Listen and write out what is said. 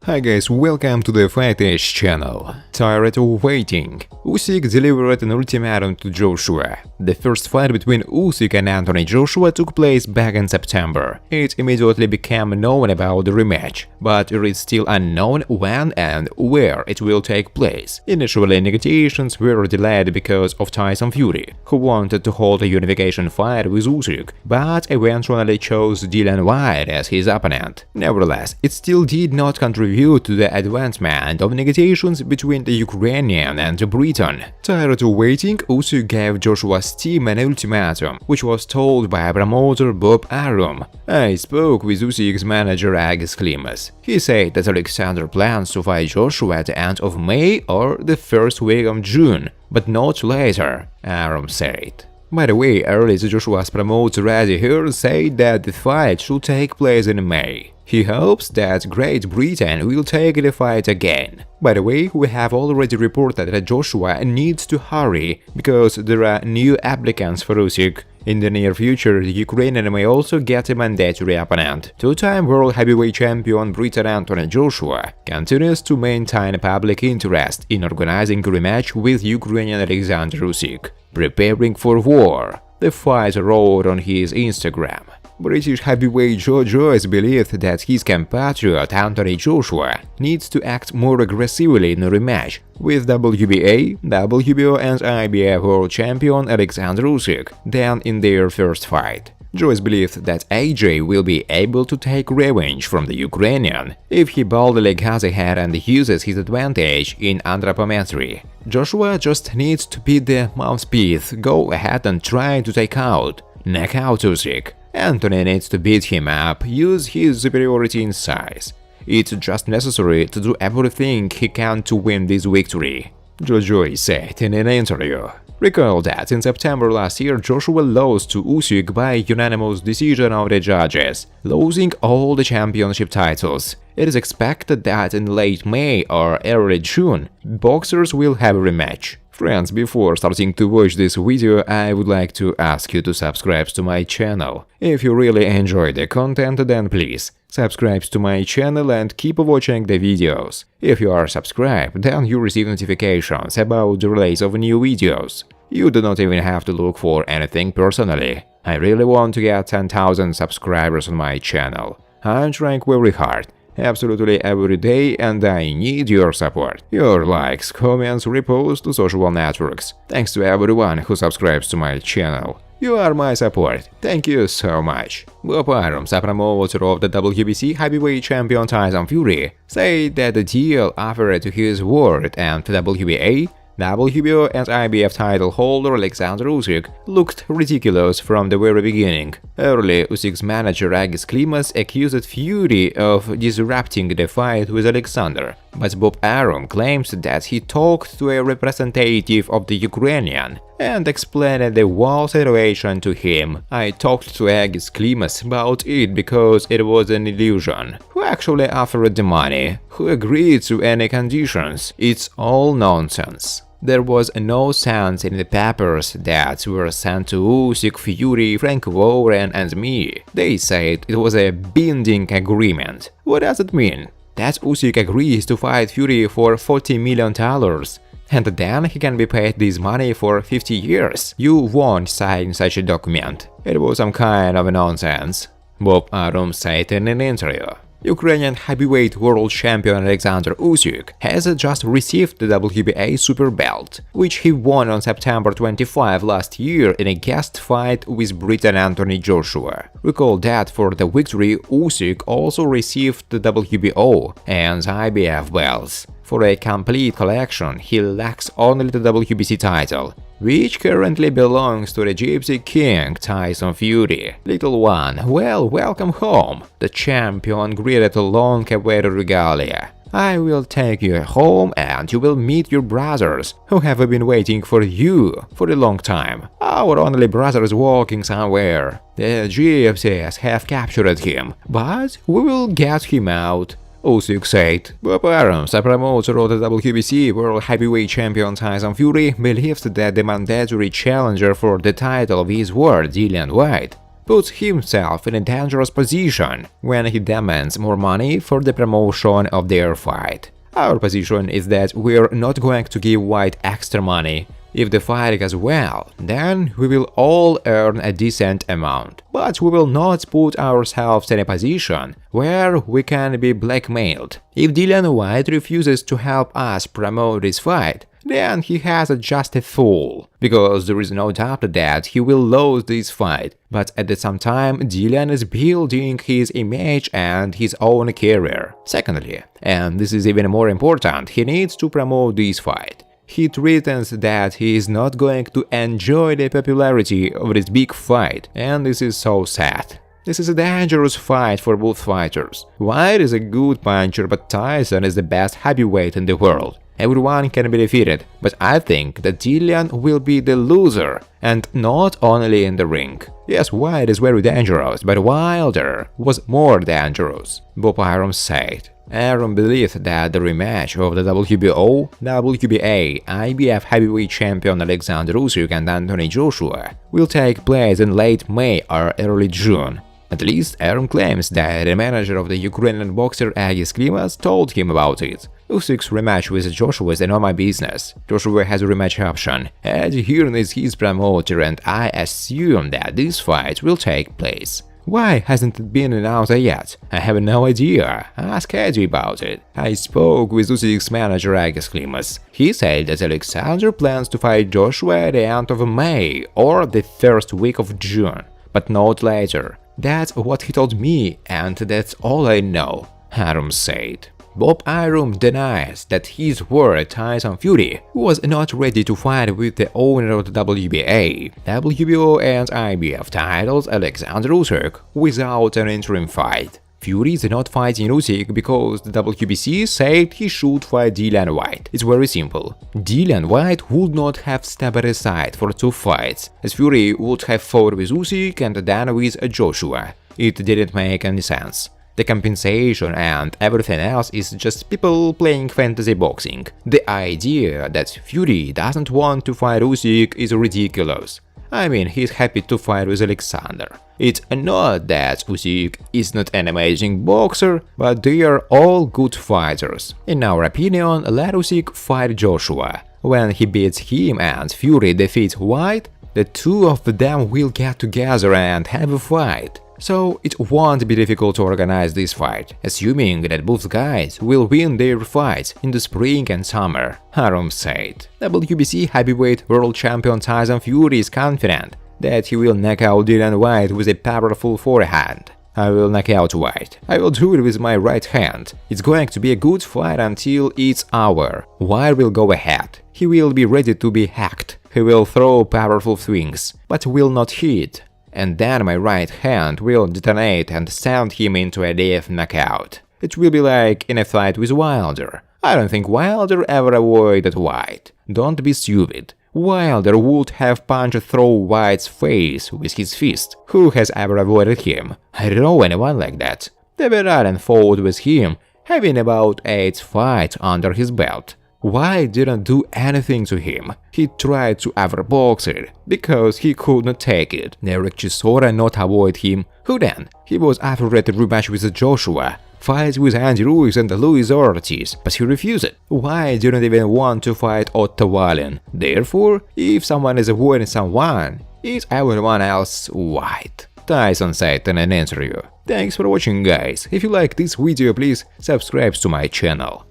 Hi guys, welcome to the Fighters channel. Tired of waiting? Usyk delivered an ultimatum to Joshua. The first fight between Usyk and Anthony Joshua took place back in September. It immediately became known about the rematch, but it is still unknown when and where it will take place. Initially, negotiations were delayed because of Tyson Fury, who wanted to hold a unification fight with Usyk, but eventually chose Dillian White as his opponent. Nevertheless, it still did not contribute to the advancement of negotiations between the Ukrainian and the Briton. Tired of waiting, Usyk gave Joshua's team an ultimatum, which was told by promoter Bobby Arum. I spoke with Usyk's manager Egis Klimas. He said that Alexander plans to fight Joshua at the end of May or the first week of June, but not later, Arum said. By the way, earlier Joshua's promoter Eddie here said that the fight should take place in May. He hopes that Great Britain will take the fight again. By the way, we have already reported that Joshua needs to hurry because there are new applicants for Usyk. In the near future, the Ukrainian may also get a mandatory opponent. Two-time world heavyweight champion Briton Anthony Joshua continues to maintain public interest in organizing a rematch with Ukrainian Alexander Usyk. Preparing for war, the fighter wrote on his Instagram. British heavyweight Joe Joyce believed that his compatriot Anthony Joshua needs to act more aggressively in a rematch with WBA, WBO and IBF world champion Alexander Usyk than in their first fight. Joyce believed that AJ will be able to take revenge from the Ukrainian if he boldly goes ahead and uses his advantage in anthropometry. Joshua just needs to beat the mouthpiece, go ahead and try to knock out Usyk. Anthony needs to beat him up, use his superiority in size. It's just necessary to do everything he can to win this victory, Joyce said in an interview. Recall that in September last year, Joshua lost to Usyk by unanimous decision of the judges, losing all the championship titles. It is expected that in late May or early June, boxers will have a rematch. Friends, before starting to watch this video, I would like to ask you to subscribe to my channel. If you really enjoy the content, then please subscribe to my channel and keep watching the videos. If you are subscribed, then you receive notifications about the release of new videos. You do not even have to look for anything personally. I really want to get 10,000 subscribers on my channel. I'm trying very hard, absolutely every day, and I need your support. Your likes, comments, reposts to social networks. Thanks to everyone who subscribes to my channel. You are my support. Thank you so much. Bobby Arum, a promoter of the WBC heavyweight champion Tyson Fury, said that the deal offered to his word and WBA, WBO and IBF title holder Alexander Usyk looked ridiculous from the very beginning. Early, Usyk's manager Egis Klimas accused Fury of disrupting the fight with Alexander, but Bobby Arum claims that he talked to a representative of the Ukrainian and explained the whole situation to him. I talked to Egis Klimas about it because it was an illusion. Who actually offered the money? Who agreed to any conditions? It's all nonsense. There was no sense in the papers that were sent to Usyk, Fury, Frank Warren and me. They said it was a binding agreement. What does it mean? That Usyk agrees to fight Fury for $40 million, and then he can be paid this money for 50 years. You won't sign such a document. It was some kind of nonsense, Bobby Arum said in an interview. Ukrainian heavyweight world champion Alexander Usyk has just received the WBA super belt, which he won on September 25 last year in a guest fight with Briton Anthony Joshua. Recall that for the victory, Usyk also received the WBO and IBF belts. For a complete collection, he lacks only the WBC title, which currently belongs to the Gypsy King Tyson Fury. Little one, well, welcome home. The champion greeted a long-awaited regalia. I will take you home and you will meet your brothers, who have been waiting for you for a long time. Our only brother is walking somewhere. The gypsies have captured him, but we will get him out. Usyk said. Bobby Arum, a promoter of the WBC world heavyweight champion Tyson Fury, believes that the mandatory challenger for the title of his word, Dillian White, puts himself in a dangerous position when he demands more money for the promotion of their fight. Our position is that we're not going to give White extra money. If the fight goes well, then we will all earn a decent amount, but we will not put ourselves in a position where we can be blackmailed. If Dillian White refuses to help us promote this fight, then he has just a fool, because there is no doubt that he will lose this fight, but at the same time Dillian is building his image and his own career. Secondly, and this is even more important, he needs to promote this fight. He threatens that he is not going to enjoy the popularity of this big fight, and this is so sad. This is a dangerous fight for both fighters. White is a good puncher, but Tyson is the best heavyweight in the world. Everyone can be defeated, but I think that Dillian will be the loser, and not only in the ring. Yes, White is very dangerous, but Wilder was more dangerous, Bobby Arum said. Arum believed that the rematch of the WBO, WBA, IBF heavyweight champion Alexander Usyk and Anthony Joshua will take place in late May or early June. At least Arum claims that the manager of the Ukrainian boxer Egis Klimas told him about it. Usyk's rematch with Joshua is none of my business. Joshua has a rematch option, and Hearn is his promoter, and I assume that this fight will take place. Why hasn't it been announced yet? I have no idea. Ask Eddie about it. I spoke with Usyk's manager Egis Klimas. He said that Alexander plans to fight Joshua at the end of May or the first week of June, but not later. That's what he told me, and that's all I know, Arum said. Bob Arum denies that his word Tyson Fury was not ready to fight with the owner of the WBA, WBO and IBF titles Alexander Usyk without an interim fight. Fury is not fighting Usyk because the WBC said he should fight Dillian White. It's very simple. Dillian White would not have stepped aside for 2 fights, as Fury would have fought with Usyk and then with Joshua. It didn't make any sense. The compensation and everything else is just people playing fantasy boxing. The idea that Fury doesn't want to fight Usyk is ridiculous. I mean, he's happy to fight with Alexander. It's not that Usyk is not an amazing boxer, but they are all good fighters. In our opinion, let Usyk fight Joshua. When he beats him and Fury defeats White, the two of them will get together and have a fight. So it won't be difficult to organize this fight, assuming that both guys will win their fights in the spring and summer, Arum said. WBC heavyweight world champion Tyson Fury is confident that he will knock out Dillian White with a powerful forehand. I will knock out White. I will do it with my right hand. It's going to be a good fight until it's over. White will go ahead. He will be ready to be hacked. He will throw powerful swings, but will not hit. And then my right hand will detonate and send him into a death knockout. It will be like in a fight with Wilder. I don't think Wilder ever avoided White. Don't be stupid. Wilder would have punched through White's face with his fist. Who has ever avoided him? I don't know anyone like that. Briton fought with him, having about 8 fights under his belt. White didn't do anything to him. He tried to overbox it, because he could not take it. Derek Chisora not avoid him. Who then? He was offered a rematch with Joshua, fights with Andy Ruiz and Luis Ortiz, but he refused. White didn't even want to fight Otto Wallin. Therefore, if someone is avoiding someone, is everyone else White? Tyson said in an interview. Thanks for watching, guys. If you like this video, please subscribe to my channel.